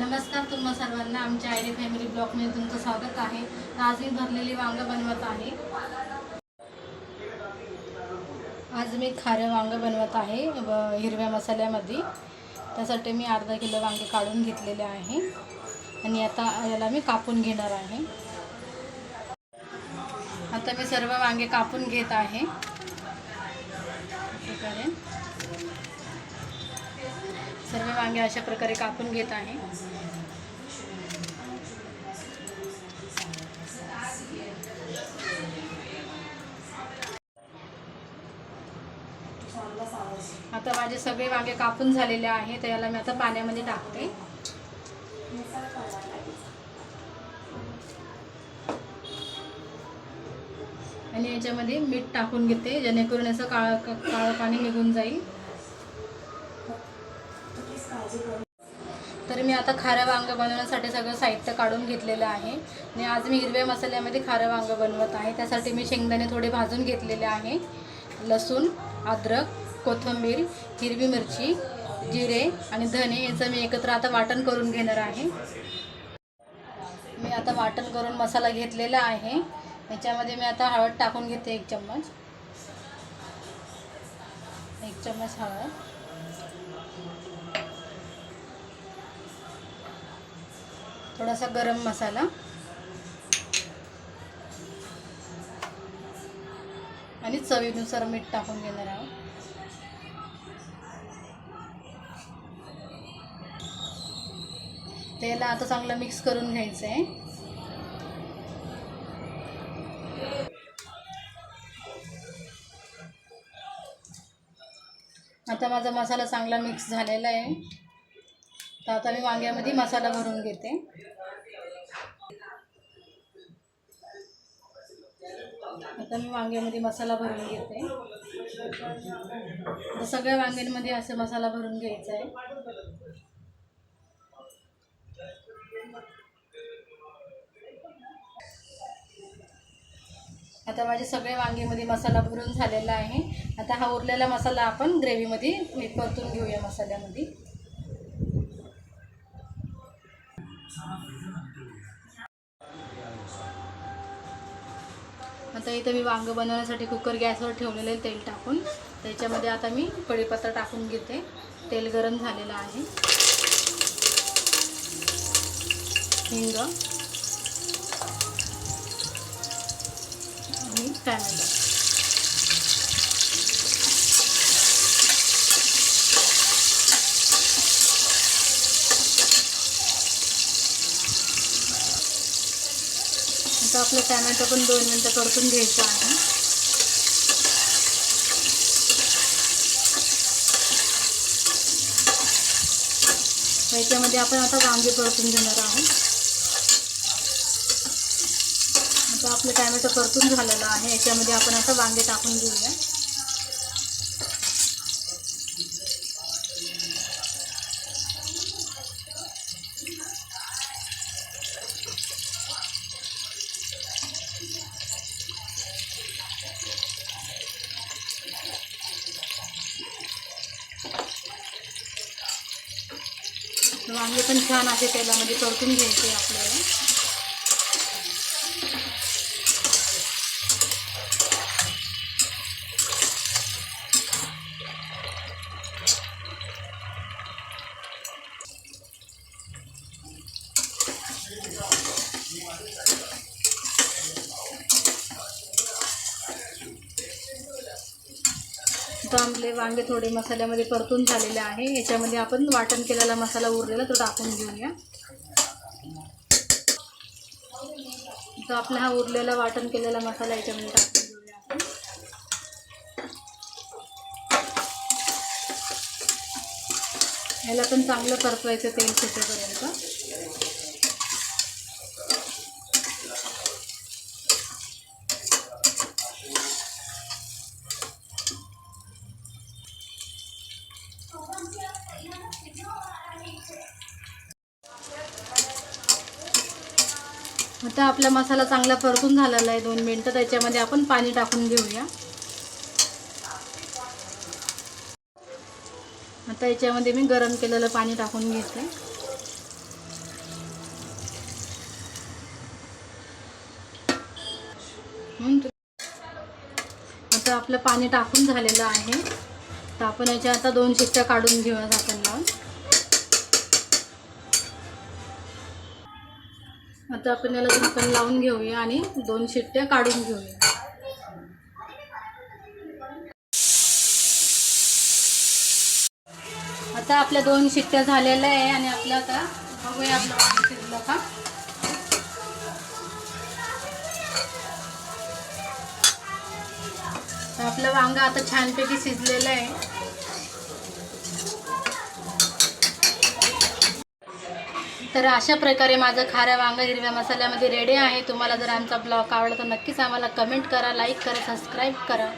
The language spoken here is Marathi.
नमस्कार तुम्हा सर्वांना आमच्या आयडी फॅमिली ब्लॉगमध्ये तुमचं स्वागत आहे। आज मी भरलेली वांग बनवत आहे। आज मी खारं वांग बनवत आहे हिरव्या मसाल्यामध्ये। त्यासाठी मी अर्धा किलो वांगे काढून घेतलेले आहे आणि आता याला मी कापून घेणार आहे। आता मी सर्व वांगे कापून घेत आहे। सर्व वांगे अशा प्रकारे कापून घेत आहे। आता माझे सगळे वांगे कापून झालेले आहेत, तर याला मी आता पाण्यामध्ये टाकते आणि याच्यामध्ये मीठ टाकून घेते, जेणेकरून असं काळं पाणी निघून जाईल। तर मी आता खारं वांग बनवण्यासाठी सगळं साहित्य काढून घेतलेलं आहे आणि आज मी हिरव्या मसाल्यामध्ये खारं वांग बनवत आहे। त्यासाठी मी शेंगदाणे थोडे भाजून घेतलेले आहे, लसूण, अद्रक, कोथिंबीर, हिरवी मिरची, जिरे आणि धने याचं मी एकत्र आता वाटण करून घेणार आहे। मी आता वाटण करून मसाला घेतलेला आहे। याच्यामध्ये मी आता हळद टाकून घेते, एक चम्मच हळद, थोडासा गरम मसाला आणि चवीनुसार मीठ टाकून घेणार आहोत। त्याला आता चांगलं मिक्स करून घ्यायचं आहे। आता माझा मसाला चांगला मिक्स झालेला आहे, तर आता मी वांग्यामध्ये मसाला भरून घेते। आता मी वांग्यामध्ये मसाला भरून घेते। तर सगळ्या वांग्यांमध्ये असं मसाला भरून घ्यायचा आहे। आता माझे सगळे वांगीमध्ये मसाला भरून झालेला आहे। आता हा उरलेला मसाला आपण ग्रेव्हीमध्ये परतून घेऊया मसाल्यामध्ये। आता इथं मी वांग बनवण्यासाठी कुकर गॅसवर ठेवलेलं आहे, तेल टाकून त्याच्यामध्ये आता मी कढीपत्ता टाकून घेते। तेल गरम झालेलं आहे। हिंग आणि टॅमॅटो, आता आपलं टॅमॅटो पण 2 मिनिटं परतून घ्यायचं आहे। याच्यामध्ये आपण आता वांगे परतून घेणार आहोत। आता आपलं टॅमॅटो परतून झालेलं आहे, याच्यामध्ये आपण आता वांगे टाकून घेऊया। वांगे पण छान असे तेलामध्ये परतून घ्यायचे आपल्याला। आता आपले वांगे थोडे मसाल्यामध्ये परतून झालेले आहे। याच्यामध्ये आपण वाटण केलेला मसाला उरलेला तो टाकून घेऊया। तर आपला हा उरलेला वाटण केलेला मसाला याच्यामध्ये टाकून घेऊया आपण। याला पण चांगलं परतवायचं तेल सुटेपर्यंत। आता आपला मसाला चांगला परतून झालेला आहे 2 मिनिटं। त्याच्यामध्ये आपण पाणी टाकून घेऊया। आता याच्यामध्ये मी गरम केलेलं पाणी टाकून घेते। आता आपलं पाणी टाकून झालेलं आहे, तर आपण याच्या आता 2 शिट्ट्या काढून घेऊया झाकण लावून. आता आपण याला झाकण लावून घेऊया आणि 2 शिट्ट्या काढून घेऊया. आता आपल्या 2 शिट्ट्या झालेल्या आहे आणि आपलं आता बघूया आपलं वांग शिजलं का. तर आपलं वांग आता छानपैकी शिजलेलं आहे. तर अशा प्रकारे माझं खारं वांग हिरव्या मसाल्यामध्ये रेडी आहे. तुम्हाला जर आमचा ब्लॉग आवडला तर नक्कीच आम्हाला कमेंट करा, लाईक करा, सबस्क्राईब करा.